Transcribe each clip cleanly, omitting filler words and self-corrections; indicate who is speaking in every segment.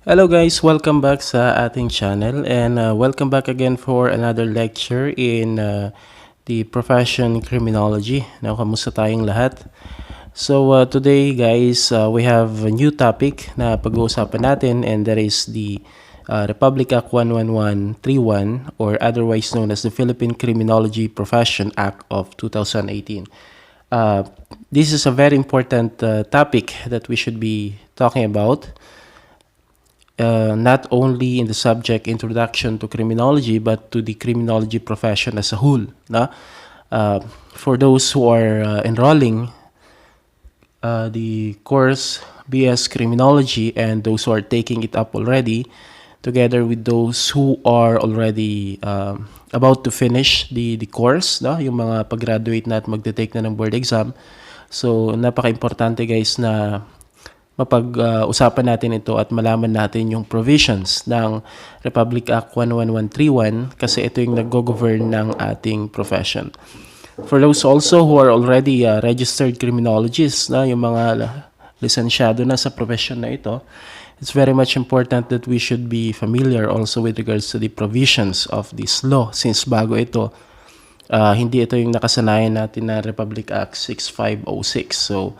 Speaker 1: Hello guys, welcome back sa ating channel and welcome back again for another lecture in the profession criminology. Now, kamusta tayong lahat? So today guys, we have a new topic na pag-uusapan natin, and that is the Republic Act 11131, or otherwise known as the Philippine Criminology Profession Act of 2018. This is a very important topic that we should be talking about, not only in the subject introduction to criminology, but to the criminology profession as a whole. Na? For those who are enrolling the course BS Criminology, and those who are taking it up already, together with those who are already about to finish the course, no? Yung mga pag-graduate na at magte-take na ng board exam. So, napaka-importante guys na mapag-usapan natin ito at malaman natin yung provisions ng Republic Act 11131, kasi ito yung nag-govern ng ating profession. For those also who are already registered criminologists, yung mga lisensyado na sa profession na ito, it's very much important that we should be familiar also with regards to the provisions of this law, since bago ito, hindi ito yung nakasanayan natin na Republic Act 6506. So,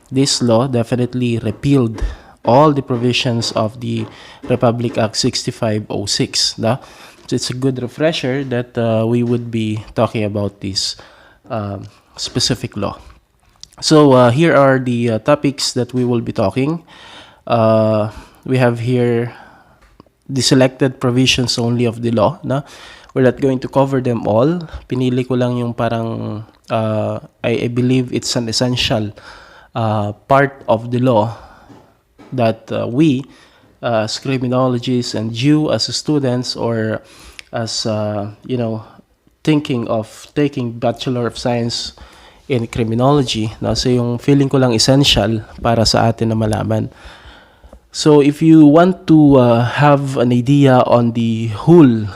Speaker 1: this law definitely repealed all the provisions of the Republic Act 6506. No? So it's a good refresher that we would be talking about this specific law. So here are the topics that we will be talking. We have here the selected provisions only of the law. No? We're not going to cover them all. Pinili ko lang yung parang, I believe it's an essential part of the law that we as criminologists and you as students, or as thinking of taking Bachelor of Science in Criminology, so yung feeling ko lang essential para sa atin na malaman. So if you want to have an idea on the whole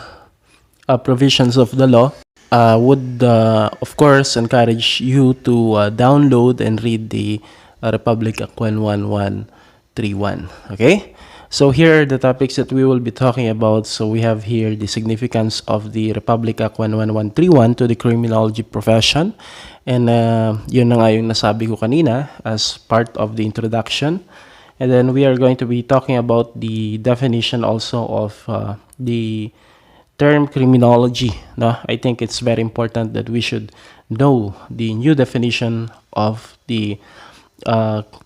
Speaker 1: provisions of the law, would of course encourage you to download and read the Republic Act 11131. Okay, so here are the topics that we will be talking about. So we have here the significance of the Republic Act 11131 to the criminology profession, and yun na nga yung nasabi ko kanina as part of the introduction. And then we are going to be talking about the definition also of the term criminology. No? I think it's very important that we should know the new definition of the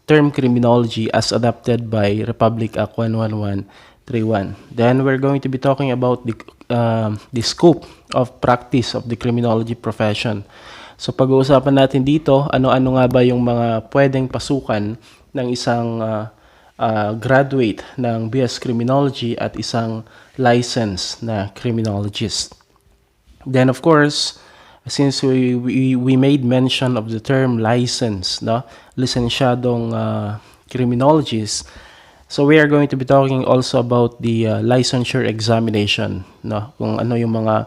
Speaker 1: term criminology as adopted by Republic Act 11131. Then we're going to be talking about the scope of practice of the criminology profession. So pag-uusapan natin dito, ano-ano nga ba yung mga pwedeng pasukan ng isang graduate ng BS Criminology at isang licensed na criminologist. Then of course, since we made mention of the term license, no, lisensyadong criminologist, so we are going to be talking also about the licensure examination, no, kung ano yung mga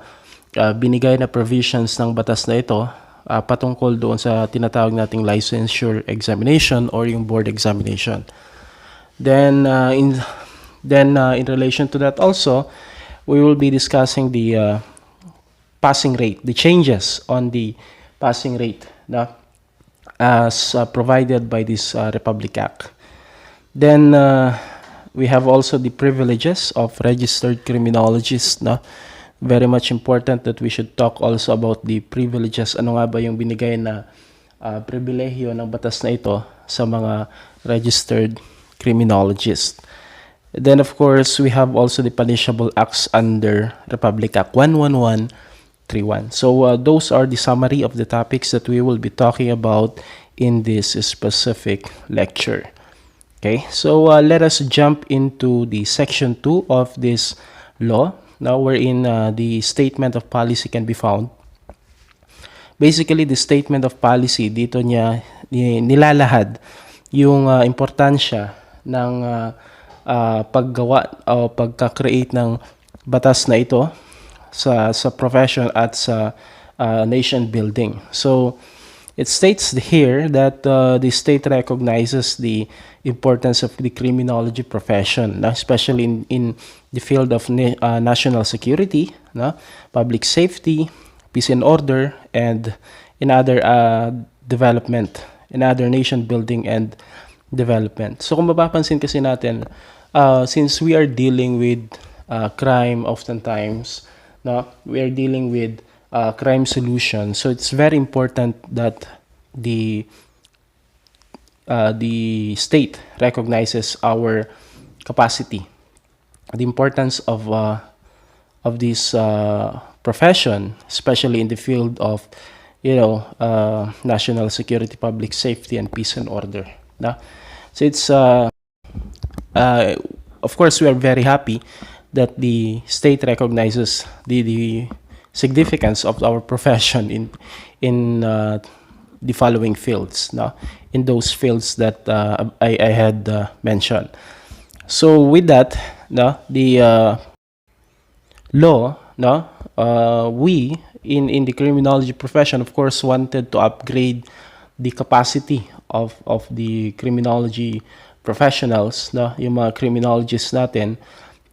Speaker 1: binigay na provisions ng batas na ito patungkol doon sa tinatawag nating licensure examination or yung board examination. Then in relation to that also, we will be discussing the passing rate, the changes on the passing rate, no, as provided by this Republic Act. Then we have also the privileges of registered criminologists. No? Very much important that we should talk also about the privileges. Ano nga ba yung binigay na pribilehyo ng batas na ito sa mga registered criminologists. Then of course, we have also the Punishable Acts under Republic Act 11131. So those are the summary of the topics that we will be talking about in this specific lecture. Okay, so let us jump into the section 2 of this law, now wherein the statement of policy can be found. Basically, the statement of policy, dito niya nilalahad yung importansya ng paggawa o pagka-create ng batas na ito sa profession at sa nation building. So it states here that the state recognizes the importance of the criminology profession, especially in the field of national security, public safety, peace and order, and in other development, in other nation building and development. So kung mapapansin kasi natin, since we are dealing with crime oftentimes, we are dealing with crime solution. So it's very important that the state recognizes our capacity, the importance of this profession, especially in the field of national security, public safety, and peace and order. So it's of course we are very happy that the state recognizes the significance of our profession in the following fields, in those fields that I had mentioned. So with that, the law, we in the criminology profession, of course, wanted to upgrade the capacity of the criminology professionals, yung mga criminologists natin,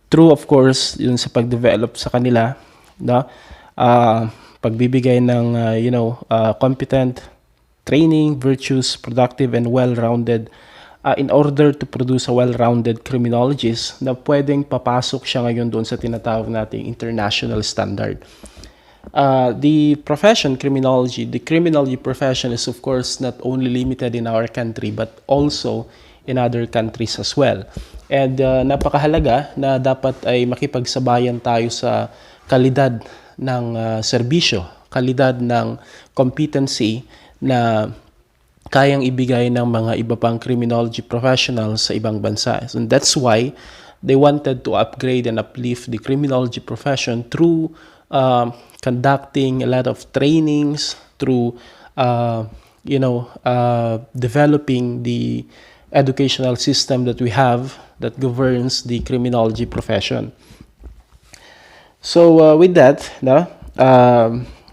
Speaker 1: through, of course, yun sa pag-develop sa kanila, pagbibigay ng competent training, virtuous, productive, and well-rounded, in order to produce a well-rounded criminologist na pwedeng papasok siya ngayon doon sa tinatawag nating international standard. The profession criminology, the criminology profession is of course not only limited in our country but also in other countries as well. And napakahalaga na dapat ay makipagsabayan tayo sa kalidad ng serbisyo, kalidad ng competency na kayang ibigay ng mga iba pang criminology professionals sa ibang bansa. And that's why they wanted to upgrade and uplift the criminology profession through conducting a lot of trainings, through developing the educational system that we have that governs the criminology profession. So with that,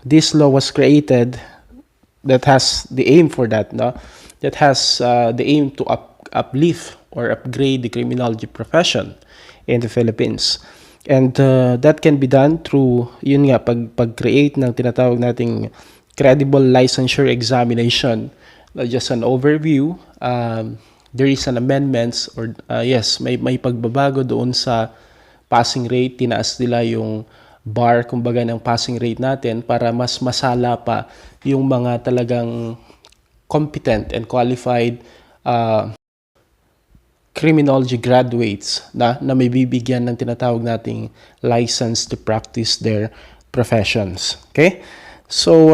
Speaker 1: this law was created that has the aim for that, that has the aim to uplift or upgrade the criminology profession in the Philippines. And that can be done through, yun nga, pag-create ng tinatawag nating credible licensure examination. Just an overview, there is an amendments or yes, may pagbabago doon sa passing rate. Tinaas nila yung bar, kumbaga, ng passing rate natin para mas masala pa yung mga talagang competent and qualified criminology graduates na may bibigyan ng tinatawag nating license to practice their professions. Okay? So,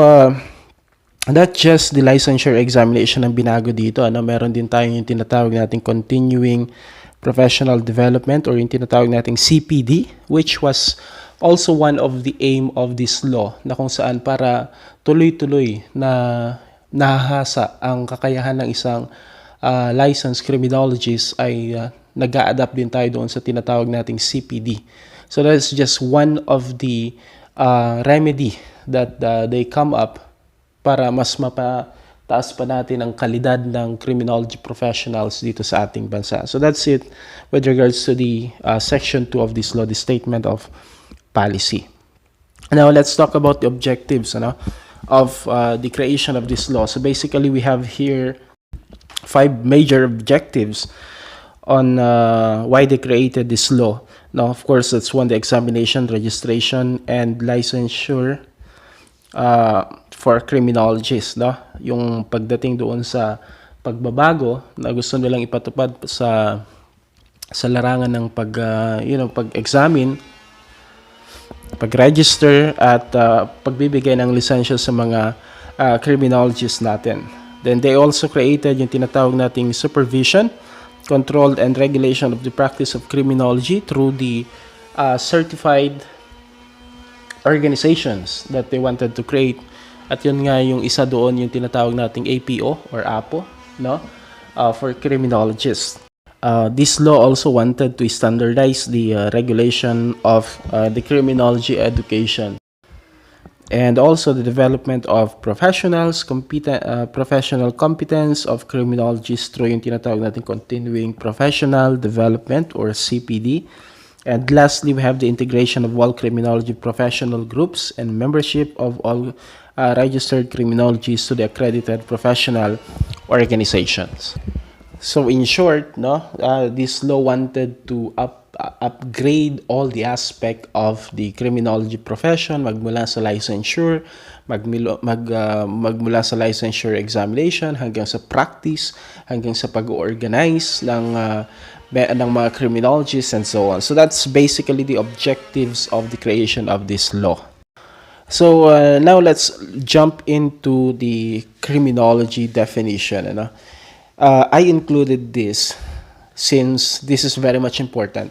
Speaker 1: not just the licensure examination ang binago dito. Meron din tayong yung tinatawag nating continuing professional development or yung tinatawag nating CPD, which was also one of the aim of this law na kung saan para tuloy-tuloy na nahahasa ang kakayahan ng isang licensed criminologist ay nag-a-adapt din tayo doon sa tinatawag nating CPD. So that's just one of the remedy that they come up para mas mapataas pa natin ang kalidad ng criminology professionals dito sa ating bansa. So that's it with regards to the section 2 of this law, the statement of policy. Now let's talk about the objectives of the creation of this law. So basically we have here 5 major objectives on why they created this law. Now, of course, that's one, the examination, registration, and licensure for criminologists. Yung pagdating doon sa pagbabago na gusto nilang ipatupad sa larangan ng pag-examine, pag-register, at pagbibigay ng lisensya sa mga criminologists natin. Then they also created yung tinatawag nating supervision, control, and regulation of the practice of criminology through the certified organizations that they wanted to create. At yun nga yung isa doon yung tinatawag nating APO or APO, for criminologists. This law also wanted to standardize the regulation of the criminology education. and also the development of professional competence of criminologists through yung tinatawag natin continuing professional development or CPD. And lastly, we have the integration of all criminology professional groups and membership of all registered criminologists to the accredited professional organizations. So in short, no, this law wanted to upgrade all the aspect of the criminology profession, magmula sa licensure, magmula sa licensure examination hanggang sa practice, hanggang sa pag-organize ng mga criminologists and so on. So that's basically the objectives of the creation of this law. So now let's jump into the criminology definition. I included this since this is very much important.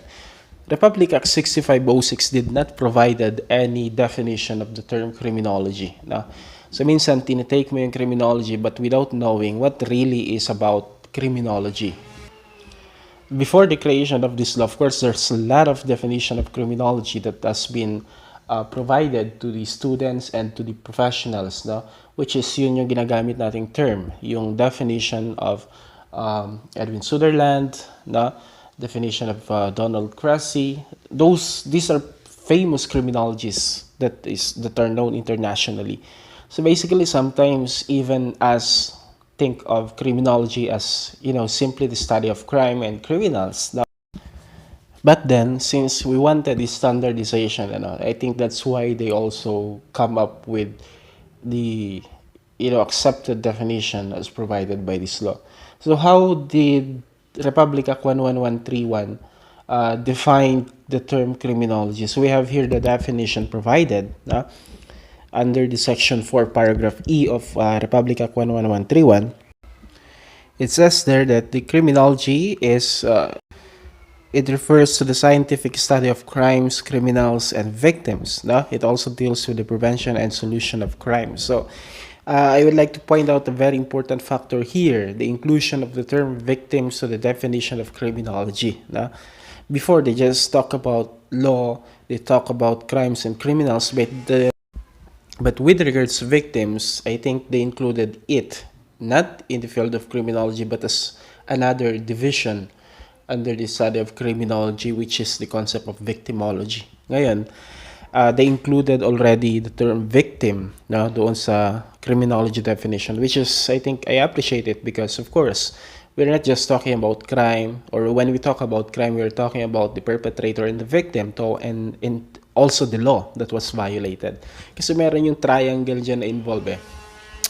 Speaker 1: Republic Act 6506 did not provided any definition of the term criminology. So minsan tinitake mo yung criminology but without knowing what really is about criminology. Before the creation of this law, of course, there's a lot of definition of criminology that has been provided to the students and to the professionals, which is yun yung ginagamit nating term, yung definition of Edwin Sutherland, definition of Donald Cressy. These are famous criminologists that are known internationally. So basically, sometimes even as think of criminology as simply the study of crime and criminals. But then, since we wanted this standardization, I think that's why they also come up with the accepted definition as provided by this law. So how did Republic Act 11131 define the term criminology? So we have here the definition provided under the section 4 paragraph E of Republic Act 11131. It says there that the criminology is it refers to the scientific study of crimes, criminals, and victims. It also deals with the prevention and solution of crime. So I would like to point out a very important factor here, the inclusion of the term victims to the definition of criminology. Before, they just talk about law, they talk about crimes and criminals, but with regards to victims, I think they included it, not in the field of criminology, but as another division under the study of criminology, which is the concept of victimology. Ngayon, they included already the term victim doon sa criminology definition, which is, I think, I appreciate it because, of course, we're not just talking about crime, or when we talk about crime, we're talking about the perpetrator and the victim, and also the law that was violated. Kasi meron yung triangle dyan na involve.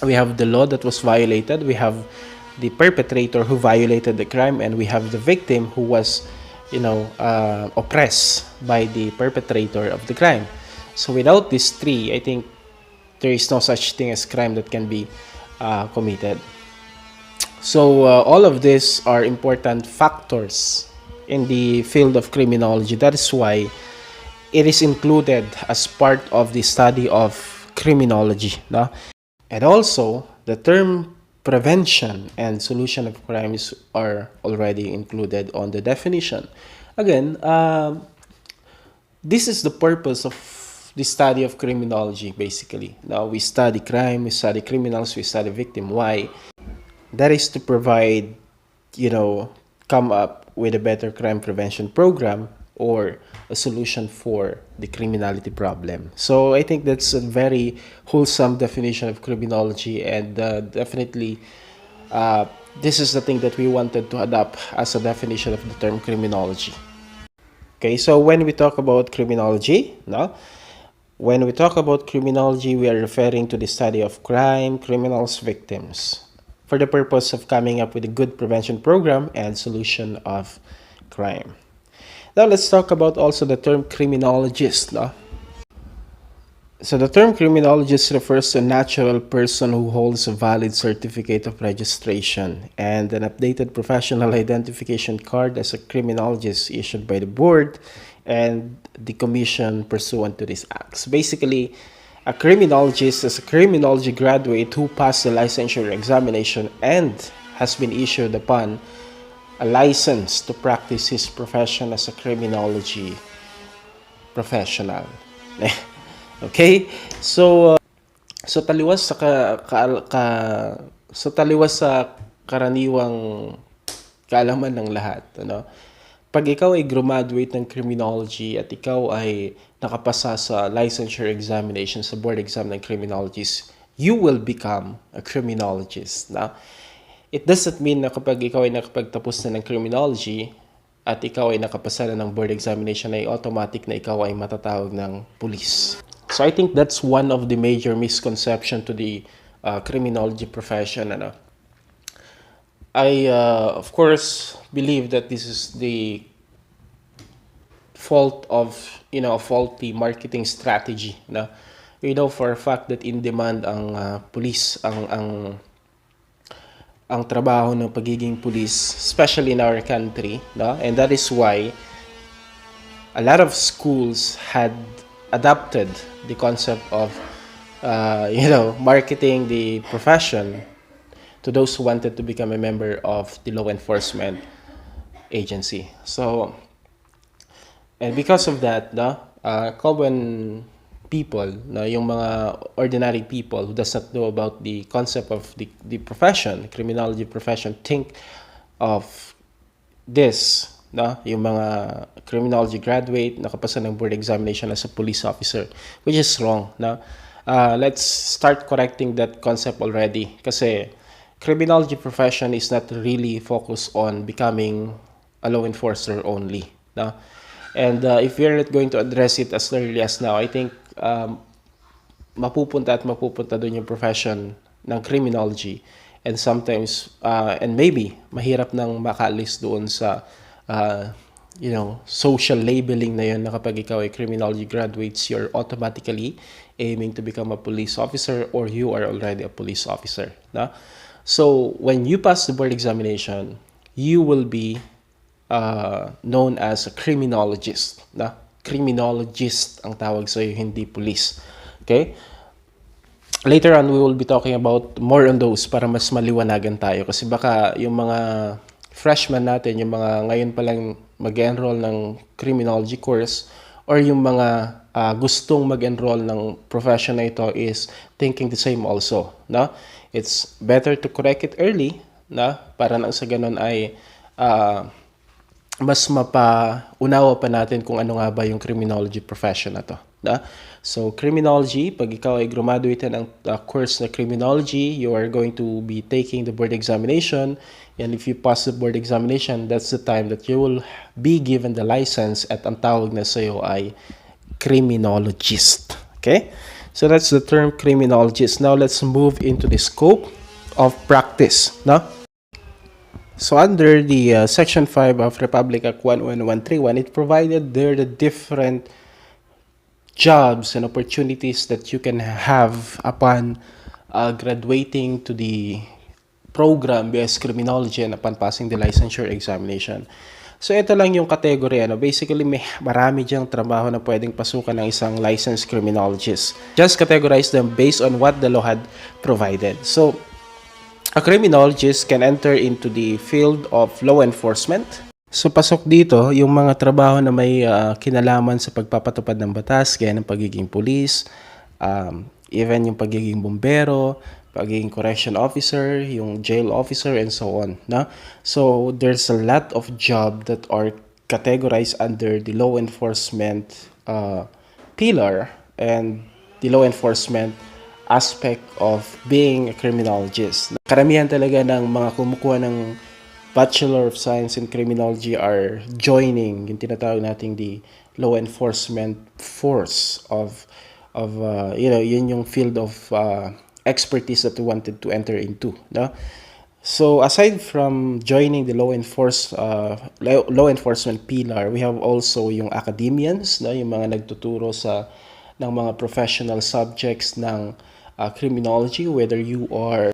Speaker 1: We have the law that was violated, we have the perpetrator who violated the crime, and we have the victim who was oppressed by the perpetrator of the crime. So without these three, I think there is no such thing as crime that can be committed. So all of these are important factors in the field of criminology. That is why it is included as part of the study of criminology. And also, the term prevention and solution of crimes are already included on the definition. Again, this is the purpose of the study of criminology, basically. Now, we study crime, we study criminals, we study victim. Why? That is to provide, come up with a better crime prevention program or a solution for the criminality problem. So I think that's a very wholesome definition of criminology, and definitely this is the thing that we wanted to adopt as a definition of the term criminology. Okay, so when we talk about criminology, when we talk about criminology, we are referring to the study of crime, criminals, victims, for the purpose of coming up with a good prevention program and solution of crime. Now let's talk about also the term criminologist. So the term criminologist refers to a natural person who holds a valid certificate of registration and an updated professional identification card as a criminologist issued by the board and the commission pursuant to these acts. Basically, a criminologist is a criminology graduate who passed the licensure examination and has been issued upon a license to practice his profession as a criminology professional. Okay, so sa taliwas sa sa taliwas sa karaniwang kaalaman ng lahat, ano? Pag ikaw ay graduate ng criminology at ikaw ay nakapasa sa licensure examination sa board exam ng criminologists, you will become a criminologist. Na it doesn't mean na kapag ikaw ay nakapagtapos na ng criminology at ikaw ay nakapasa na ng board examination ay automatic na ikaw ay matatawag ng police. So I think that's one of the major misconception to the criminology profession. Ano? I, of course, believe that this is the fault of, a faulty marketing strategy. Na, for a fact that in demand ang police, ang trabaho ng pagiging police, especially in our country. No? And that is why a lot of schools had adopted the concept of, marketing the profession to those who wanted to become a member of the law enforcement agency. So, and because of that, common people, yung mga ordinary people who does not know about the concept of the profession, criminology profession, think of this, yung mga criminology graduate, nakapasa ng board examination as a police officer, which is wrong. Let's start correcting that concept already. Kasi criminology profession is not really focused on becoming a law enforcer only. No? And if we're not going to address it as early as now, I think mapupunta doon yung profession ng criminology. And sometimes, and maybe, mahirap nang makaalis doon sa, social labeling na yun na kapag ikaw ay criminology graduates, you're automatically aiming to become a police officer or you are already a police officer. No? So, when you pass the board examination, you will be known as a criminologist. Criminologist ang tawag sa'yo, hindi police. Okay? Later on, we will be talking about more on those para mas maliwanagan tayo. Kasi baka yung mga freshmen natin, yung mga ngayon pa lang mag-enroll ng criminology course, or yung mga gustong mag-enroll ng profession na ito is thinking the same also. No? It's better to correct it early, para nang sa ganun ay mas mapaunawa pa natin kung ano nga ba yung criminology profession na to. So, criminology, pag ikaw ay graduate ng course na criminology, you are going to be taking the board examination. And if you pass the board examination, that's the time that you will be given the license at ang tawag na sa'yo ay criminologist. Okay? So, that's the term criminologist. Now, let's move into the scope of practice. So, under the Section 5 of Republic Act 11131, it provided there the different jobs and opportunities that you can have upon graduating to the program BS Criminology and upon passing the licensure examination. So, ito lang yung category. Basically, may marami diyang trabaho na pwedeng pasukan ng isang licensed criminologist. Just categorize them based on what the law had provided. So, a criminologist can enter into the field of law enforcement. So, pasok dito yung mga trabaho na may kinalaman sa pagpapatupad ng batas, gaya ng pagiging police, even yung pagiging bombero, pagiging correction officer, yung jail officer, and so on. So, there's a lot of jobs that are categorized under the law enforcement pillar and the law enforcement aspect of being a criminologist. Karamihan talaga ng mga kumukuha ng Bachelor of Science in Criminology are joining yung tinatawag nating the law enforcement force of yun yung field of expertise that we wanted to enter into. So aside from joining the law enforcement pillar, we have also yung academians, yung mga nagtuturo ng mga professional subjects ng criminology, whether you are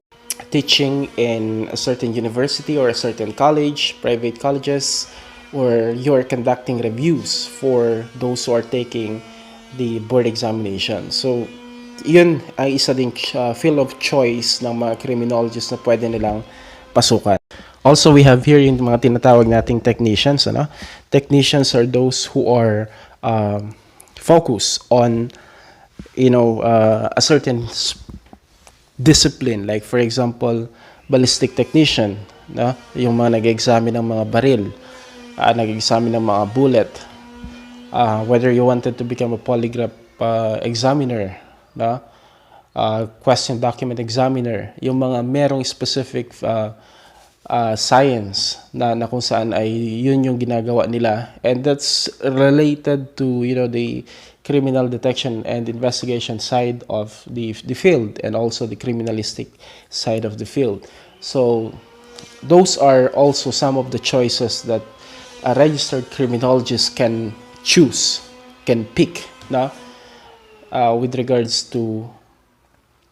Speaker 1: teaching in a certain university or a certain college, private colleges, or you're conducting reviews for those who are taking the board examination. So, yun ay isa ding field of choice ng mga criminologists na pwede nilang pasukan. Also, we have here yung mga tinatawag nating technicians. Technicians are those who are focused on, a certain discipline. Like for example, ballistic technician, no? Yung mga nag-examine ng mga baril, nag-examine ng mga bullet. Whether you wanted to become a polygraph examiner, no? Question document examiner, yung mga merong specific science na kung saan ay yun yung ginagawa nila, and that's related to the criminal detection and investigation side of the field, and also the criminalistic side of the field. So those are also some of the choices that a registered criminologist can choose, can pick, na with regards to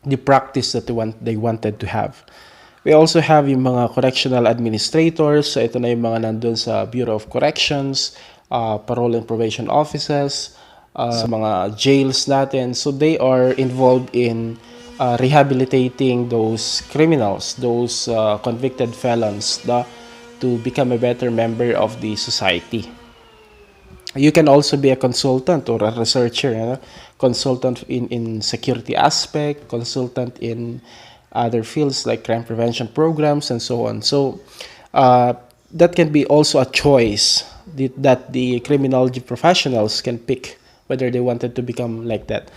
Speaker 1: the practice that they wanted to have. We also have yung mga correctional administrators. So ito na yung mga nandun sa Bureau of Corrections, parole and probation offices, sa mga jails natin. So they are involved in rehabilitating those criminals, those convicted felons, to become a better member of the society. You can also be a consultant or a researcher, consultant in security aspect, consultant in other fields like crime prevention programs and so on. So that can be also a choice that the criminology professionals can pick whether they wanted to become like that.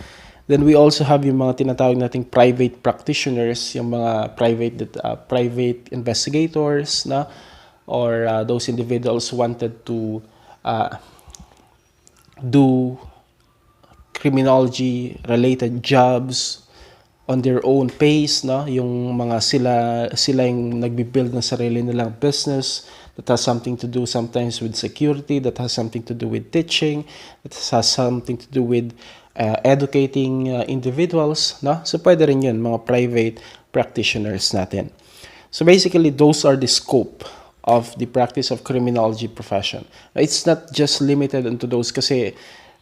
Speaker 1: Then we also have yung mga tinatawag nating private practitioners, yung mga private investigators, na, or those individuals wanted to do criminology related jobs on their own pace, no? Yung mga sila yung nagbi-build ng sarili nilang business that has something to do sometimes with security, that has something to do with teaching, that has something to do with educating individuals, no? So pwede rin yun, mga private practitioners natin. So basically, those are the scope of the practice of criminology profession. It's not just limited into those, kasi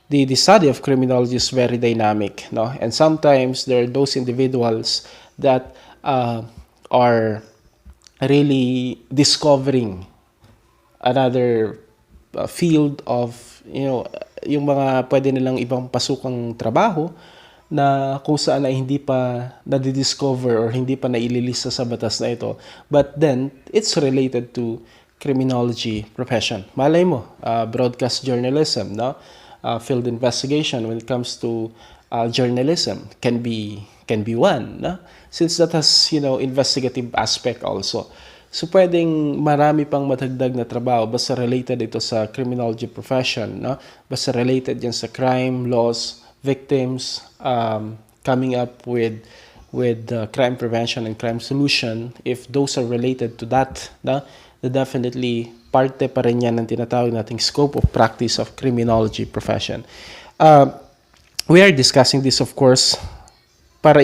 Speaker 1: the study of criminology is very dynamic, no? And sometimes there are those individuals that are really discovering another field of, yung mga pwede nilang ibang pasukang trabaho na kung saan ay hindi pa nadidiscover or hindi pa naililista sa batas na ito. But then, it's related to criminology profession. Malay mo, broadcast journalism, no? Field investigation when it comes to journalism can be one, no? Since that has investigative aspect also. So pwedeng marami pang matagdag na trabaho basta related ito sa criminology profession, no? Basta related yan sa crime laws, victims, coming up with crime prevention and crime solution. If those are related to that, no? Definitely parte pa rin yan ng tinatawag nating scope of practice of criminology profession. We are discussing this, of course, para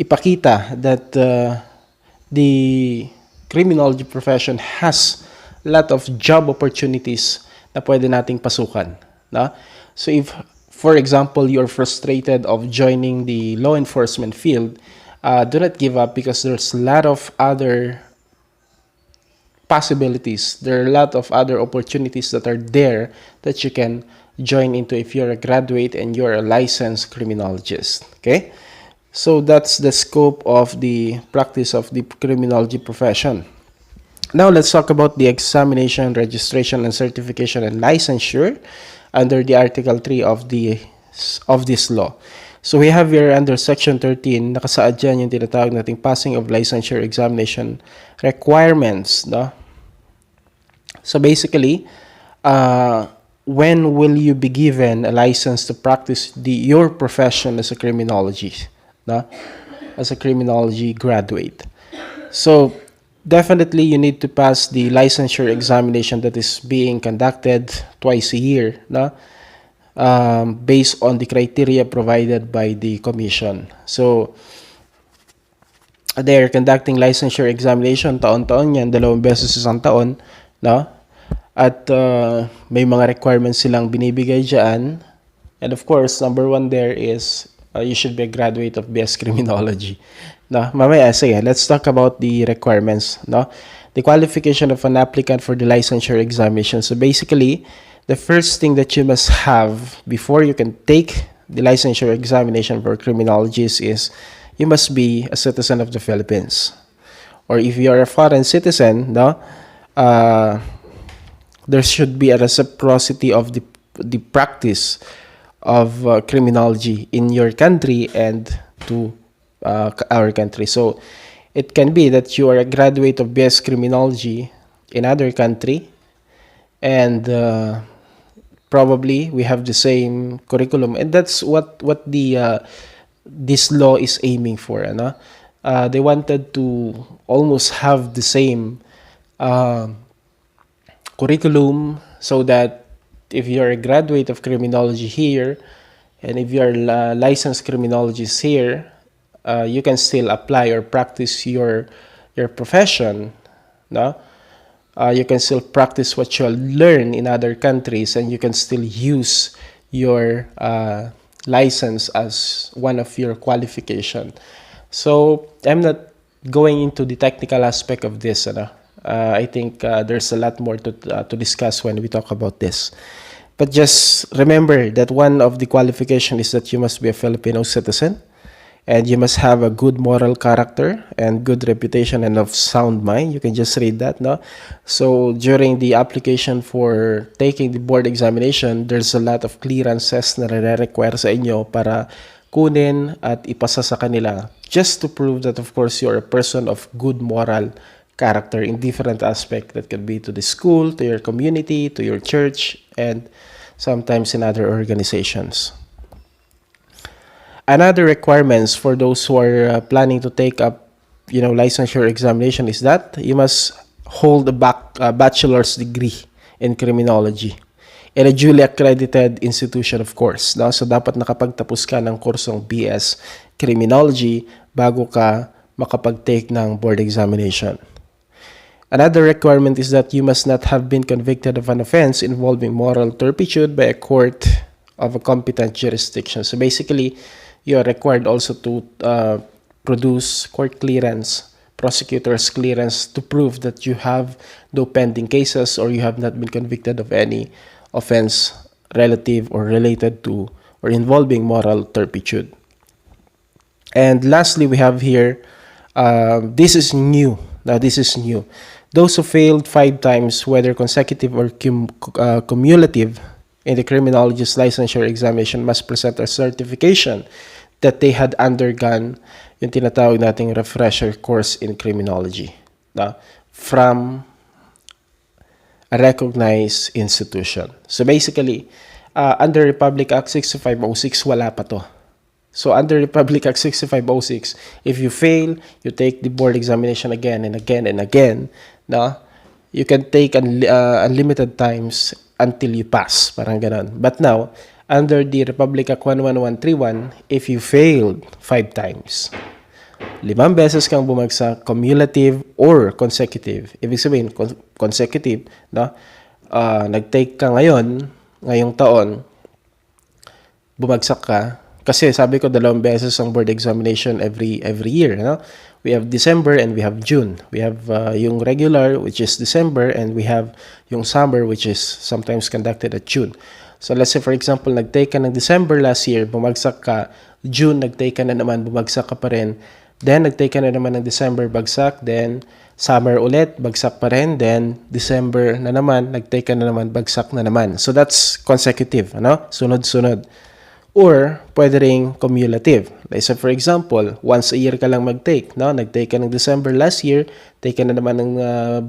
Speaker 1: ipakita that the criminology profession has a lot of job opportunities na pwede nating pasukan. No? So if, for example, you're frustrated of joining the law enforcement field, do not give up, because there's a lot of other possibilities. There are a lot of other opportunities that are there that you can join into if you're a graduate and you're a licensed criminologist. Okay? So that's the scope of the practice of the criminology profession. Now let's talk about the examination, registration, and certification and licensure under the Article 3 of this law. So we have here under Section 13, nakasaad dyan yung tinatawag nating passing of licensure examination requirements, no? So basically, when will you be given a license to practice your profession as a criminologist, no? As a criminology graduate? So definitely you need to pass the licensure examination that is being conducted twice a year, no? Based on the criteria provided by the commission. So they're conducting licensure examination taon-taon yan, 2 beses isang taon, no? At may mga requirements silang binibigay dyan. And of course, number 1 there is you should be a graduate of BS Criminology. No? Mamaya, sige, let's talk about the requirements. No? The qualification of an applicant for the licensure examination. So basically, the first thing that you must have before you can take the licensure examination for criminologists is you must be a citizen of the Philippines. Or if you are a foreign citizen, no, there should be a reciprocity of the practice of criminology in your country and to our country. So it can be that you are a graduate of BS Criminology in other country, and probably we have the same curriculum, and that's what the this law is aiming for. Ano? They wanted to almost have the same curriculum, so that if you're a graduate of criminology here, and if you're a licensed criminologist here, you can still apply or practice your profession. No? You can still practice what you learn in other countries, and you can still use your license as one of your qualification. So I'm not going into the technical aspect of this. I think there's a lot more to discuss when we talk about this. But just remember that one of the qualifications is that you must be a Filipino citizen, and you must have a good moral character and good reputation and of sound mind. You can just read that, no? So during the application for taking the board examination, there's a lot of clearances na re-require sa inyo para kunin at ipasa sa kanila, just to prove that, of course, you're a person of good moral character in different aspects. That could be to the school, to your community, to your church, and sometimes in other organizations. Another requirements for those who are planning to take up, licensure examination is that you must hold a bachelor's degree in criminology in a duly accredited institution, of course. No? So, dapat nakapagtapos ka ng kursong BS Criminology bago ka makapag-take ng board examination. Another requirement is that you must not have been convicted of an offense involving moral turpitude by a court of a competent jurisdiction. So, basically, you are required also to produce court clearance, prosecutor's clearance, to prove that you have no pending cases or you have not been convicted of any offense relative or related to or involving moral turpitude. And lastly, we have here, this is new. Now, this is new. Those who failed 5 times, whether consecutive or cumulative, in the criminologist licensure examination must present a certification that they had undergone yung tinatawag nating refresher course in criminology from a recognized institution. So basically, under Republic Act 6506, wala pa to. So under Republic Act 6506, if you fail, you take the board examination again and again and again, you can take unlimited times until you pass, parang ganon. But now, under the Republic Act 11131, if you failed 5 times, 5 beses kang bumagsak, cumulative or consecutive. Ibig sabihin, consecutive, nag-take ka ngayong taon, bumagsak ka, kasi sabi ko 2 beses ang board examination every year. We have December and we have June. We have yung regular, which is December, and we have yung summer, which is sometimes conducted at June. So let's say, for example, nag-take ka ng December last year, bumagsak ka. June, nag-take ka na naman, bumagsak ka pa rin. Then, nag-take ka na naman ng December, bagsak. Then, summer ulit, bagsak pa rin. Then, December na naman, nag-take ka na naman, bagsak na naman. So that's consecutive, sunod-sunod. Or, pwede ring cumulative. Like, so for example, once a year ka lang mag-take. Nag-take ka ng December last year, take ka na naman ng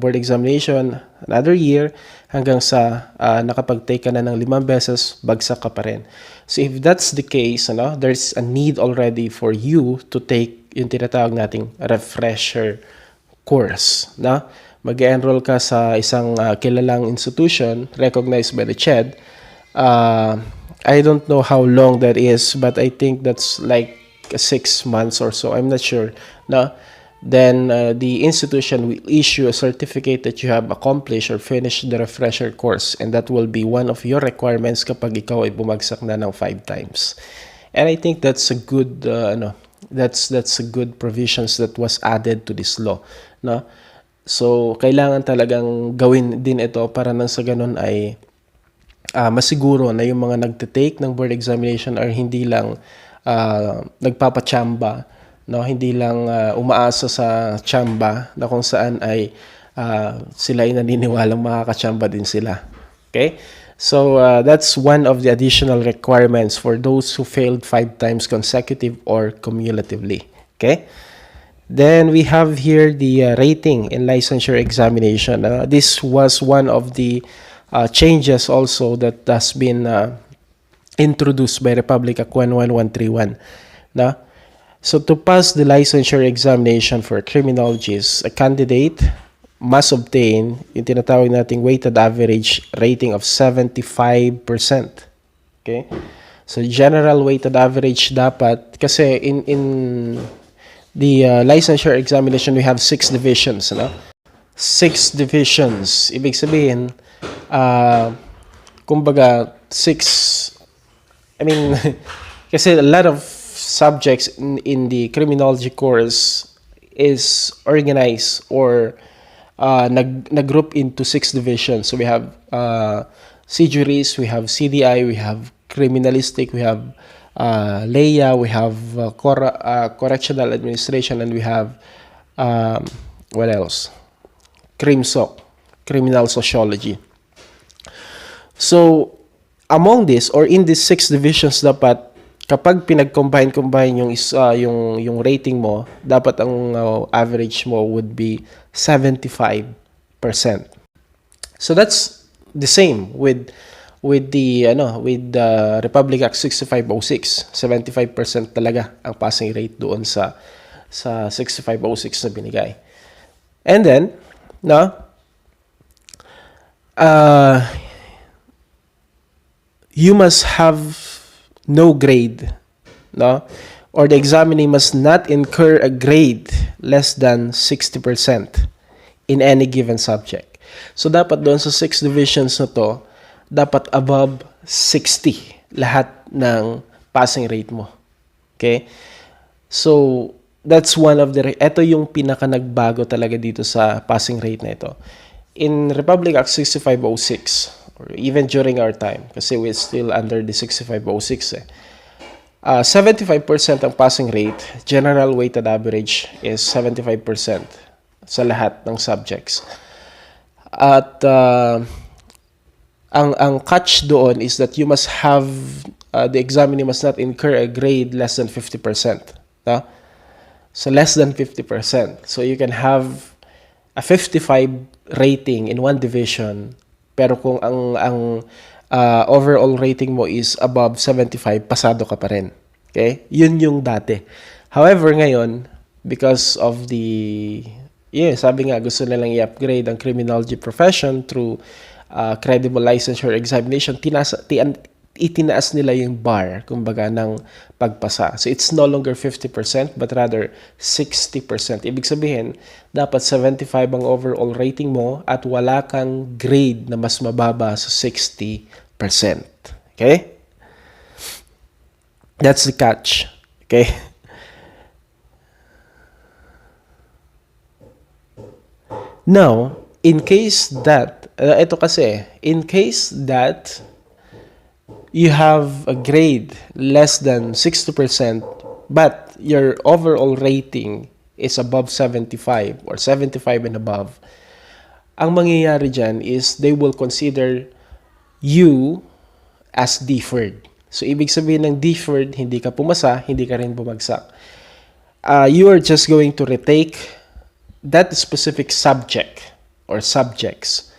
Speaker 1: board examination another year, hanggang sa nakapag-take ka na ng 5 beses, bagsak ka pa rin. So if that's the case, there's a need already for you to take yung tinatawag nating refresher course. Mag-enroll ka sa isang kilalang institution recognized by the CHED. I don't know how long that is, but I think that's like 6 months or so. I'm not sure. Then the institution will issue a certificate that you have accomplished or finished the refresher course, and that will be one of your requirements kapag ikaw ay bumagsak na ng 5 times. And I think that's a good that's a good provisions that was added to this law. So kailangan talagang gawin din ito para nang sa ganun ay masiguro na yung mga nagte-take ng board examination are hindi lang nagpapachamba no? Hindi lang umaasa sa tsamba na kung saan ay sila ay naniniwalang makakatsamba din sila. Okay? So that's one of the additional requirements for those who failed 5 times consecutive or cumulatively. Okay? Then we have here the rating in licensure examination. This was one of the changes also that has been introduced by Republic Act 11131. No? So to pass the licensure examination for criminologists, a candidate must obtain yung tinatawag nating weighted average rating of 75%. Okay? So general weighted average dapat, kasi in the licensure examination, we have 6 divisions. No? 6 divisions. Ibig sabihin, kumbaga, 6, I mean, kasi a lot of subjects in the criminology course is organized or nag-group into 6 divisions. So we have CJuris, we have CDI, we have criminalistic, we have LEA, we have correctional administration, and we have what else? CrimSoc, criminal sociology. So among this or in these 6 divisions, dapat kapag pinag-combine yung rating mo, dapat ang average mo would be 75%. So that's the same with the Republic Act 6506. 75% talaga ang passing rate doon sa 6506 na binigay. And then, you must have no grade, no? Or the examinee must not incur a grade less than 60% in any given subject. So dapat doon sa 6 divisions na to, dapat above 60 lahat ng passing rate mo. Okay? So that's one of the, ito yung pinaka nagbago talaga dito sa passing rate na ito. In Republic Act 6506, or even during our time, kasi we're still under the 6506 75% ang passing rate, general weighted average is 75% sa lahat ng subjects. At ang catch doon is that you must have, the examinee must not incur a grade less than 50%. No? So less than 50%. So you can have a 55 rating in one division, pero kung ang overall rating mo is above 75, pasado ka pa rin. Okay? Yun yung dati. However, ngayon, because of the, sabi nga, gusto nilang i-upgrade ang criminology profession through credible licensure examination, itinaas nila yung bar, kumbaga, ng pagpasa. So, it's no longer 50%, but rather 60%. Ibig sabihin, dapat 75 ang overall rating mo at wala kang grade na mas mababa sa 60%. Okay? That's the catch. Okay? Now, in case that, in case that you have a grade less than 60%, but your overall rating is above 75 or 75 and above, ang mangyayari dyan is they will consider you as deferred. So, ibig sabihin ng deferred, hindi ka pumasa, hindi ka rin bumagsak. You are just going to retake that specific subject or subjects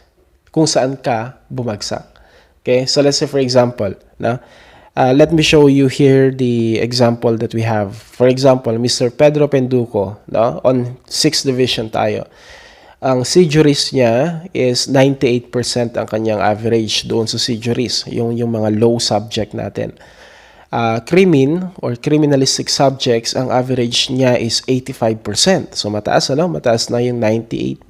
Speaker 1: kung saan ka bumagsak. Okay? So, let's say for example, let me show you here the example that we have. For example, Mr. Pedro Penduco, on 6th division tayo. Ang CJuris niya is 98% ang kanyang average doon sa CJuris, yung mga low subject natin. Crimin or criminalistic subjects, ang average niya is 85%. So mataas, mataas na yung 98%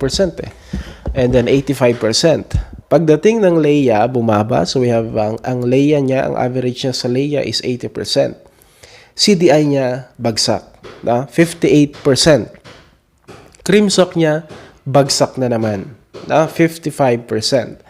Speaker 1: And then 85%. Pagdating ng LEA, bumaba. So we have ang LEA niya, ang average niya sa LEA is 80%. CDI niya, bagsak. 58%. CrimSoc niya, bagsak na naman. 55%.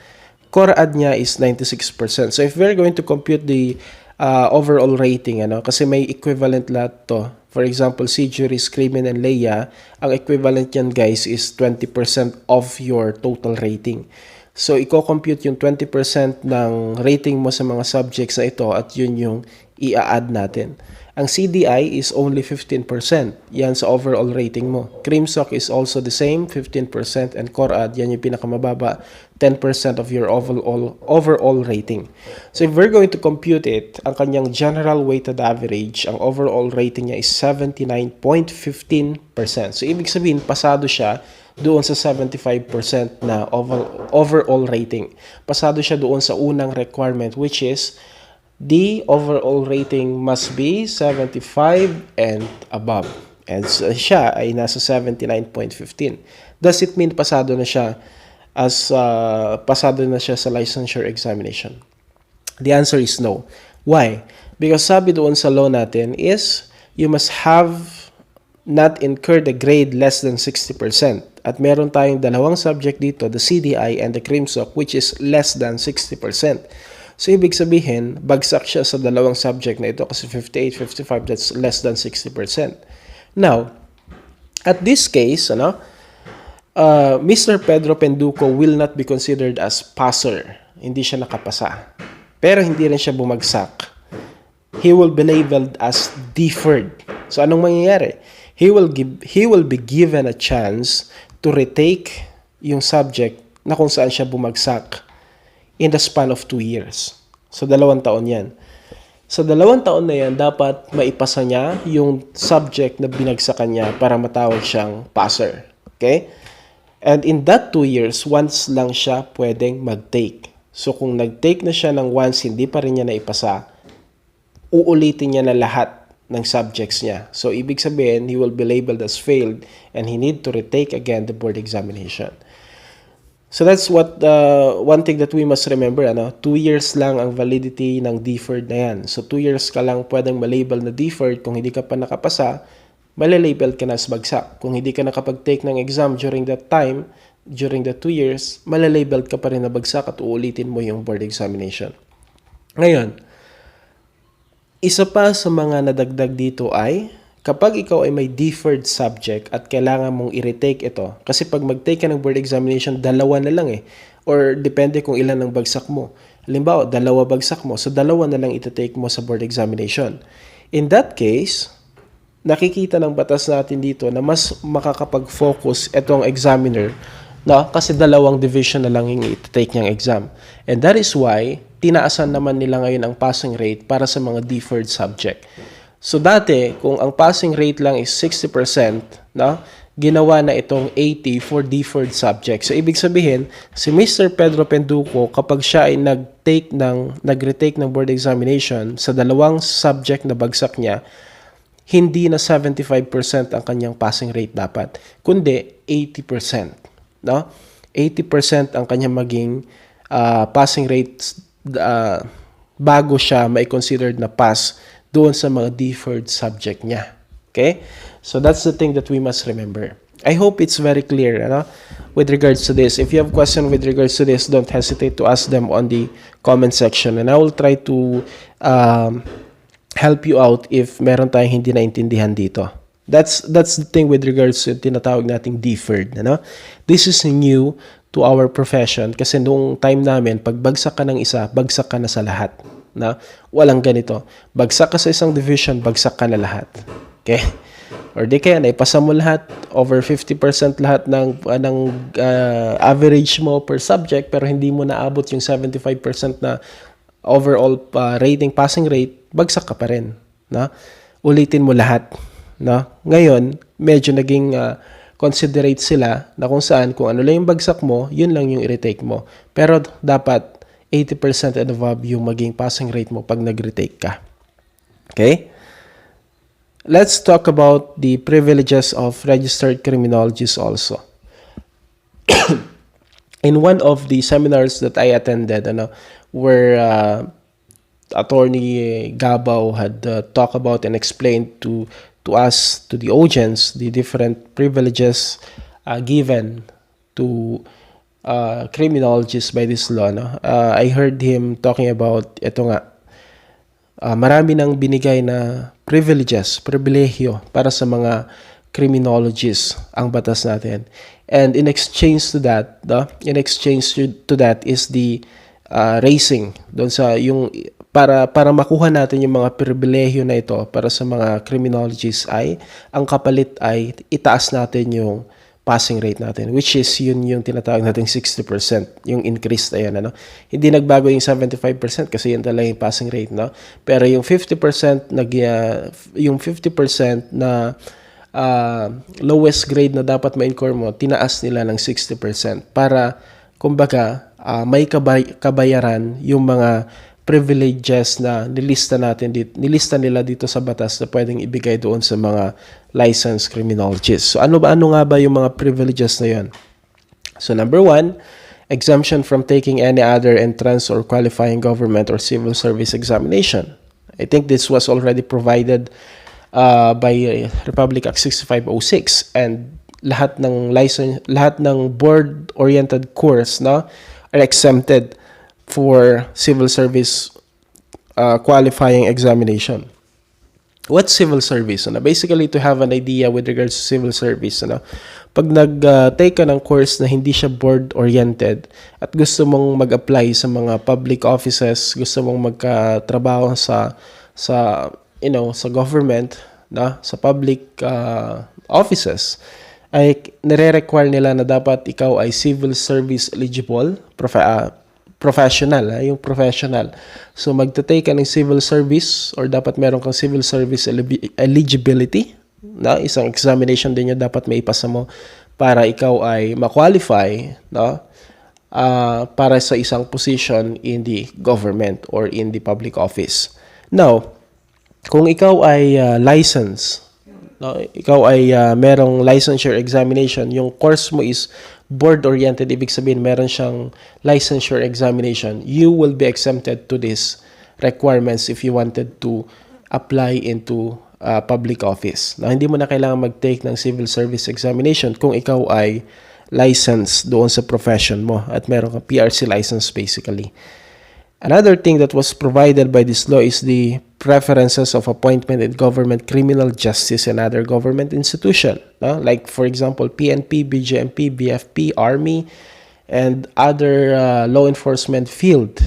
Speaker 1: CorAd niya is 96%. So if we're going to compute the overall rating, ano? Kasi may equivalent lahat to. For example, si Juris, Crimin, and Leia, ang equivalent yan, guys, is 20% of your total rating. So, i-compute yung 20% ng rating mo sa mga subjects na ito at yun yung i-add natin. Ang CDI is only 15%. Yan sa overall rating mo. CrimSoc is also the same, 15%. And CorAd, yan yung pinakamababa, 10% of your overall rating. So if we're going to compute it, ang kanyang general weighted average, ang overall rating niya is 79.15%. So ibig sabihin, pasado siya doon sa 75% na overall rating. Pasado siya doon sa unang requirement, which is the overall rating must be 75 and above. And siya ay nasa 79.15. Does it mean pasado na siya sa licensure examination? The answer is no. Why? Because sabi doon sa law natin is you must have not incurred a grade less than 60%. At meron tayong dalawang subject dito, the CDI and the CrimSoc, which is less than 60%. So, ibig sabihin, bagsak siya sa dalawang subject na ito kasi 58, 55, that's less than 60%. Now, at this case, Mr. Pedro Penduco will not be considered as passer. Hindi siya nakapasa. Pero hindi rin siya bumagsak. He will be labeled as deferred. So, anong mangyayari? He will be given a chance to retake yung subject na kung saan siya bumagsak in the span of 2 years. So, 2 taon yan. Sa 2 taon na yan, dapat maipasa niya yung subject na binagsakan niya para matawag siyang passer. Okay? And in that 2 years, once lang siya pwedeng mag-take. So, kung nag-take na siya ng once, hindi pa rin niya naipasa, uulitin niya na lahat ng subjects niya. So, ibig sabihin, he will be labeled as failed and he need to retake again the board examination. So that's what one thing that we must remember, 2 years lang ang validity ng deferred na yan. So 2 years ka lang pwedeng malabel na deferred. Kung hindi ka pa nakapasa, malalabel ka na as bagsak. Kung hindi ka nakapag-take ng exam during that time, during the 2 years, malalabel ka pa rin na bagsak at uulitin mo yung board examination. Ngayon, isa pa sa mga nadagdag dito ay kapag ikaw ay may deferred subject at kailangan mong i-retake ito, kasi pag mag-take ka ng board examination, 2 na lang or depende kung ilan ang bagsak mo. Halimbawa, 2 bagsak mo, so 2 na lang iti-take mo sa board examination. In that case, nakikita ng batas natin dito na mas makakapag-focus itong examiner kasi 2 division na lang yung iti-take niyang exam. And that is why, tinaasan naman nila ngayon ang passing rate para sa mga deferred subject. So dati, kung ang passing rate lang is 60%, ginawa na itong 80 for deferred subjects. So ibig sabihin, si Mr. Pedro Penduco, kapag siya ay nag-retake ng board examination sa 2 subject na bagsak niya, hindi na 75% ang kanyang passing rate dapat, kundi 80%. 80% ang kanyang maging passing rate bago siya may considered na pass doon sa mga deferred subject niya. Okay? So that's the thing that we must remember. I hope it's very clear with regards to this. If you have questions with regards to this, don't hesitate to ask them on the comment section. And I will try to help you out if meron tayong hindi naintindihan dito. That's the thing with regards to tinatawag nating deferred. This is new to our profession kasi nung time namin, pag bagsak ka ng isa, bagsak ka na sa lahat. Walang ganito. Bagsak ka sa isang division, bagsak ka na lahat. Okay? Or di kaya, naipasa mo lahat, over 50% lahat ng average mo per subject, pero hindi mo naabot yung 75% na overall rating, passing rate, bagsak ka pa rin. Ulitin mo lahat. Ngayon, medyo naging considerate sila na kung saan, kung ano lang yung bagsak mo, yun lang yung i-retake mo. Pero dapat 80% and above yung maging passing rate mo pag nag-retake ka. Okay? Let's talk about the privileges of registered criminologists also. In one of the seminars that I attended, where Attorney Gabao had talked about and explained to us, to the audience, the different privileges given to criminologists by this law. I heard him talking about ito nga, marami nang binigay na pribilehyo para sa mga criminologists ang batas natin. And in exchange to that, is the raising doon sa yung para makuha natin yung mga pribilehyo na ito para sa mga criminologists ay ang kapalit ay itaas natin yung passing rate natin, which is yun yung tinatawag nating 60%, yung increase na yan, ano? Hindi nagbago yung 75% kasi yun talaga yung passing rate, no? Pero yung 50% yung 50% na lowest grade na dapat ma-incur mo, tinaas nila ng 60% para kumbaga may kabayaran yung mga privileges na nilista nila dito sa batas na pwedeng ibigay doon sa mga licensed criminologists. So ano nga ba yung mga privileges na yun? So number 1, exemption from taking any other entrance or qualifying government or civil service examination. I think this was already provided by Republic Act 6506, and lahat ng board-oriented course are exempted for civil service qualifying examination. What's civil service? Basically, to have an idea with regards to civil service, pag nag-take ka ng course na hindi siya board-oriented at gusto mong mag-apply sa mga public offices, gusto mong magkatrabaho sa government, sa public offices, ay nire-require nila na dapat ikaw ay civil service eligible, professional, yung professional. So magta-take ka ng civil service or dapat meron kang civil service eligibility, isang examination din yung dapat maipasa mo para ikaw ay ma-qualify, para sa isang position in the government or in the public office. Now, kung ikaw ay ikaw ay merong licensure examination, yung course mo is board-oriented, ibig sabihin meron siyang licensure examination, you will be exempted to these requirements if you wanted to apply into public office. Hindi mo na kailangan mag-take ng civil service examination kung ikaw ay licensed doon sa profession mo at meron kang PRC license basically. Another thing that was provided by this law is the preferences of appointment in government, criminal justice, and other government institution. Like, for example, PNP, BJMP, BFP, Army, and other law enforcement field.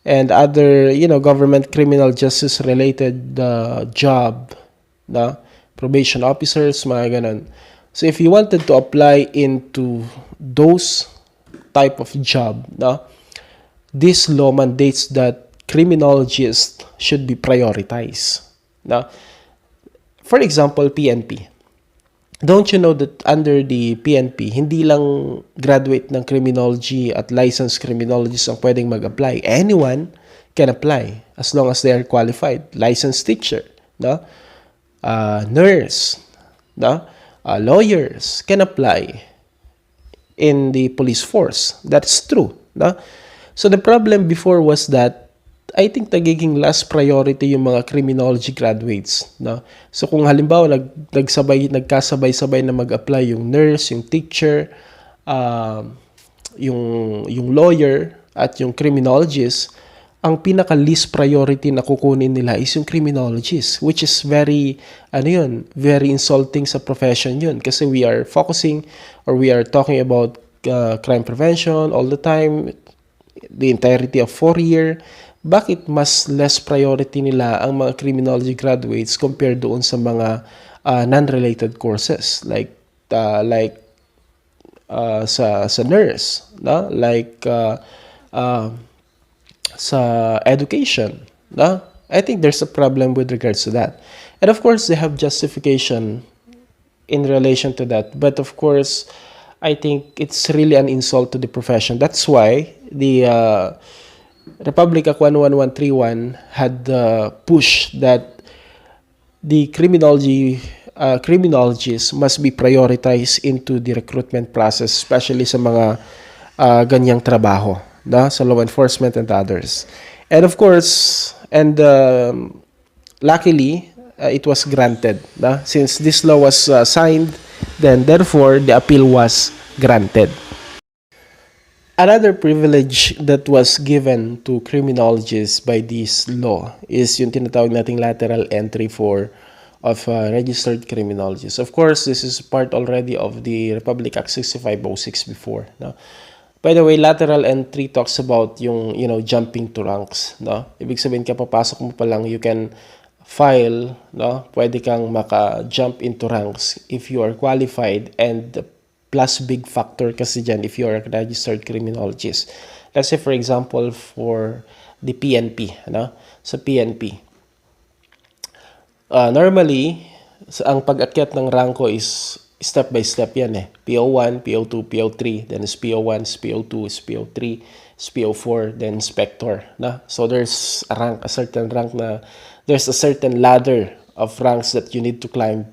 Speaker 1: And other, government criminal justice related job. Probation officers, mga ganun. So, if you wanted to apply into those type of job, this law mandates that criminologists should be prioritized. For example, PNP. Don't you know that under the PNP, hindi lang graduate ng criminology at licensed criminologists ang pwedeng mag-apply. Anyone can apply as long as they are qualified. Licensed teacher, nurse, lawyers can apply in the police force. That's true. So the problem before was that I think nagiging last priority yung mga criminology graduates. So kung halimbawa nagkasabay-sabay na mag-apply yung nurse, yung teacher, yung lawyer at yung criminologist, ang pinaka-least priority na kukunin nila is yung criminologist, which is very insulting sa profession yun. Kasi we are focusing or we are talking about crime prevention all the time, the entirety of 4-year. Bakit mas less priority nila ang mga criminology graduates compared doon sa mga non-related courses like sa nurse, sa education, I think there's a problem with regards to that. And of course, they have justification in relation to that. But of course, I think it's really an insult to the profession. That's why the Republic Act 11131 had pushed that the criminologists must be prioritized into the recruitment process, especially sa mga ganyang trabaho, sa law enforcement and others. And of course, luckily, it was granted. Since this law was signed, then therefore the appeal was granted. Another privilege that was given to criminologists by this law is yung tinatawag nating lateral entry for of registered criminologists. Of course, this is part already of the Republic Act 6506 before. No? By the way, lateral entry talks about yung, jumping to ranks. No? Ibig sabihin, kapapasok mo pa lang, you can file, no? Pwede kang maka-jump into ranks if you are qualified, and the plus big factor kasi dyan if you are a registered criminologist. Let's say, for example, for the PNP, no? Sa PNP, normally, ang pag-akyat ng ranko is step by step yan eh. PO1, PO2, PO3, then is PO1, is PO2, is PO3, is PO4, then inspector. Na? So there's a rank, a certain rank na, there's a certain ladder of ranks that you need to climb,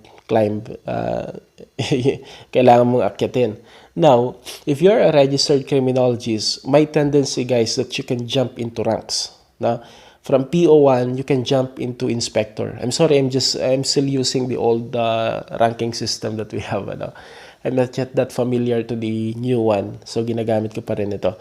Speaker 1: kailangan mong akyatin. Now, if you're a registered criminologist, my tendency, guys, that you can jump into ranks. Na? From PO1, you can jump into inspector. I'm sorry, I'm still using the old ranking system that we have. Ano? I'm not yet that familiar to the new one. So, ginagamit ko pa rin ito.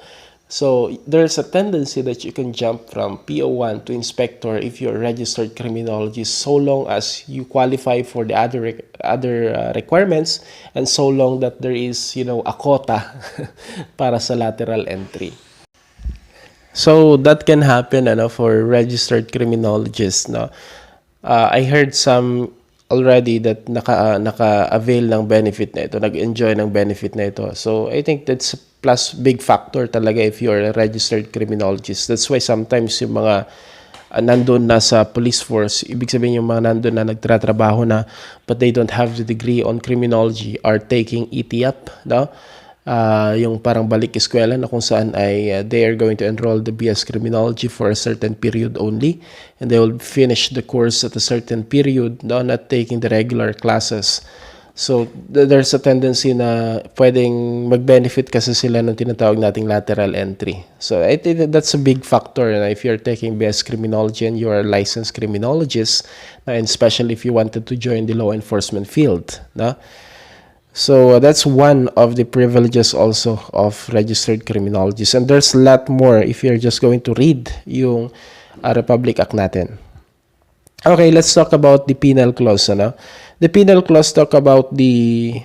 Speaker 1: So, there's a tendency that you can jump from PO1 to inspector if you're a registered criminologist, so long as you qualify for the other requirements, and so long that there is, a quota para sa lateral entry. So that can happen for registered criminologists. No? I heard some already that naka-avail ng benefit na ito, nag-enjoy ng benefit na ito. So I think that's a plus big factor talaga if you're a registered criminologist. That's why sometimes yung mga nandun na sa police force, ibig sabihin yung mga nandun na nagtratrabaho na but they don't have the degree on criminology are taking ETAP, no? Yung parang balik eskwela na kung saan ay they are going to enroll the BS Criminology for a certain period only, and they will finish the course at a certain period, no, not taking the regular classes. So there's a tendency na pwedeng mag-benefit kasi sila ng tinatawag nating lateral entry. So I think that's a big factor na if you're taking BS Criminology and you're a licensed criminologist, and especially if you wanted to join the law enforcement field, no? So that's one of the privileges also of registered criminologists. And there's a lot more if you're just going to read yung Republic Act natin. Okay, let's talk about the penal clause. Ano? The penal clause talk about the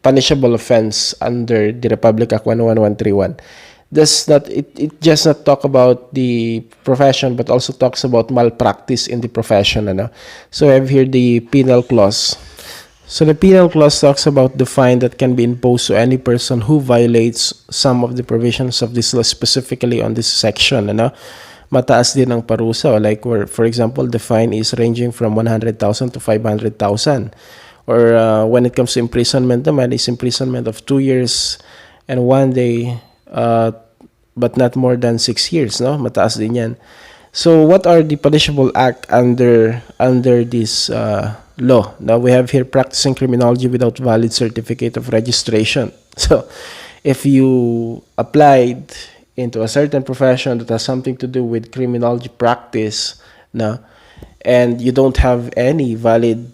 Speaker 1: punishable offense under the Republic Act 11131. It just not talk about the profession, but also talks about malpractice in the profession. Ano? So I have here the penal clause. So the penal clause talks about the fine that can be imposed to any person who violates some of the provisions of this law, specifically on this section. Ano? Mataas din ang parusa. Like, for example, the fine is ranging from 100,000 to 500,000. Or when it comes to imprisonment naman, is imprisonment of 2 years and 1 day, but not more than 6 years. No? Mataas din yan. So what are the punishable act under this law? Now we have here practicing criminology without valid certificate of registration. So if you applied into a certain profession that has something to do with criminology practice, no, and you don't have any valid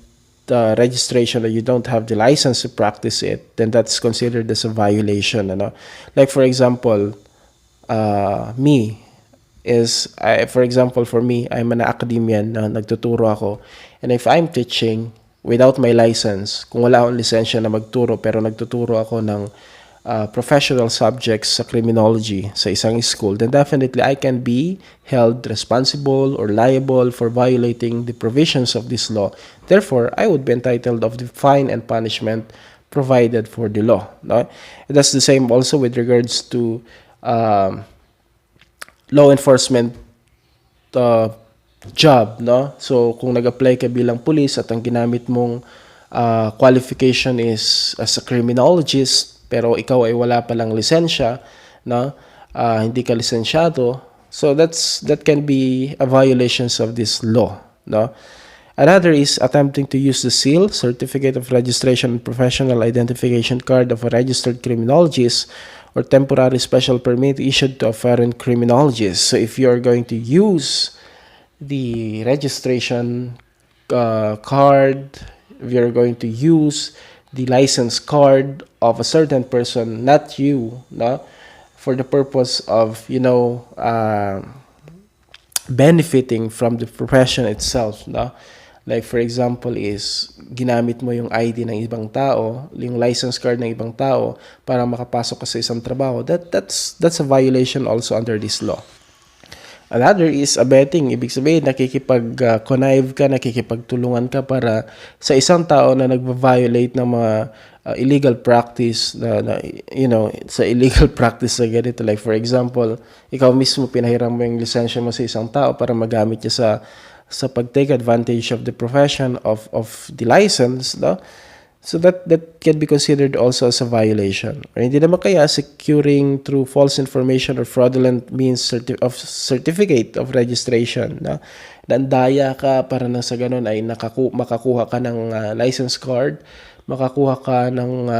Speaker 1: registration, or you don't have the license to practice it, then that's considered as a violation. No? Like for example, for example, for me, I'm an academician na nagtuturo ako. And if I'm teaching without my license, kung wala akong lisensya na magturo pero nagtuturo ako ng professional subjects sa criminology sa isang school, then definitely I can be held responsible or liable for violating the provisions of this law. Therefore, I would be entitled of the fine and punishment provided for the law. No? And that's the same also with regards to law enforcement job, no? So kung nag-apply ka bilang police at ang ginamit mong qualification is as a criminologist, pero ikaw ay wala palang lisensya, no? Hindi ka lisensyado, so that can be a violations of this law, no? Another is attempting to use the seal, certificate of registration, and professional identification card of a registered criminologist, or temporary special permit issued to a foreign criminologist. So if you're going to use the registration card, if you're going to use the license card of a certain person, not you, no, for the purpose of, benefiting from the profession itself, no? Like for example is ginamit mo yung ID ng ibang tao, yung license card ng ibang tao para makapasok ka sa isang trabaho. That's a violation also under this law. Another is abetting. Ibig sabihin, nakikipag-connive ka, nakikipagtulungan ka para sa isang tao na nagva-violate ng mga illegal practice sa illegal practice na ganito. Like for example, ikaw mismo pinahiram mo yung lisensya mo sa isang tao para magamit niya sa pag-take advantage of the profession of the license, no? So that can be considered also as a violation. Or hindi naman kaya securing through false information or fraudulent means of certificate of registration, no? Nandaya ka para nang sa ganun ay makakuha ka ng license card, makakuha ka ng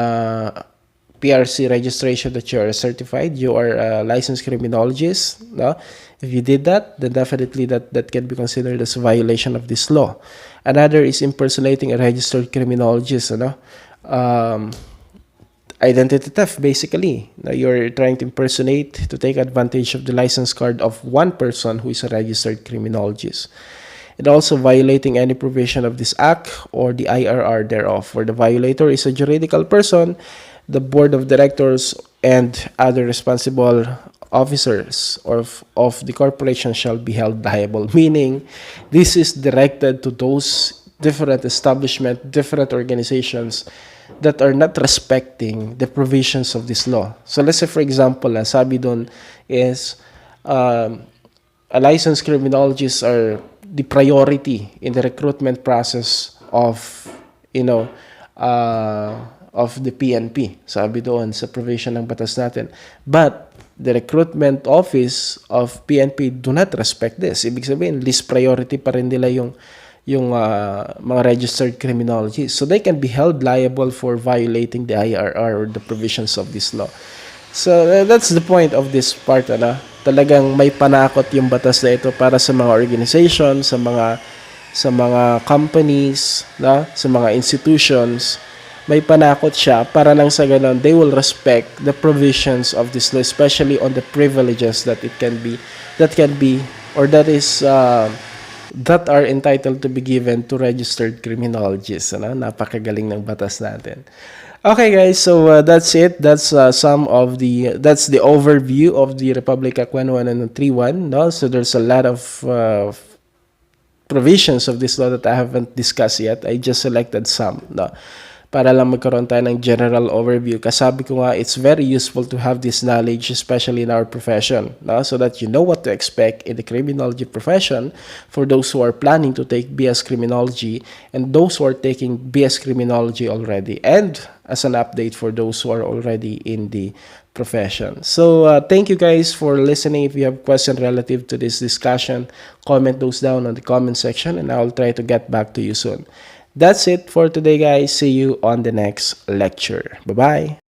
Speaker 1: PRC registration that you are certified, you are a licensed criminologist, no? If you did that, then definitely that can be considered as a violation of this law. Another is impersonating a registered criminologist, identity theft basically. Now you're trying to impersonate to take advantage of the license card of one person who is a registered criminologist. And also violating any provision of this act or the IRR thereof, where the violator is a juridical person, the board of directors and other responsible officers of the corporation shall be held liable. Meaning, this is directed to those different establishments, different organizations that are not respecting the provisions of this law. So let's say for example, sabi doon is a licensed criminologists are the priority in the recruitment process of of the PNP. Sabi doon sa provision ng batas natin. But the recruitment office of PNP do not respect this. Ibig sabihin, least priority pa rin nila yung mga registered criminologists. So they can be held liable for violating the IRR or the provisions of this law. So that's the point of this part. Talagang may panakot yung batas na ito para sa mga organization, sa mga companies, sa mga institutions. May panakot siya para lang sa ganon they will respect the provisions of this law, especially on the privileges that are entitled to be given to registered criminologists. Napakagaling ng batas natin. Okay guys, so that's it. That's that's the overview of the Republic Act 11131, no? So there's a lot of provisions of this law that I haven't discussed yet. I just selected some, no? Para lang magkaroon tayo ng general overview. Kasabi ko nga, it's very useful to have this knowledge, especially in our profession, no? So that you know what to expect in the criminology profession for those who are planning to take BS Criminology and those who are taking BS Criminology already, and as an update for those who are already in the profession. So thank you guys for listening. If you have questions relative to this discussion, comment those down on the comment section and I'll try to get back to you soon. That's it for today, guys. See you on the next lecture. Bye-bye.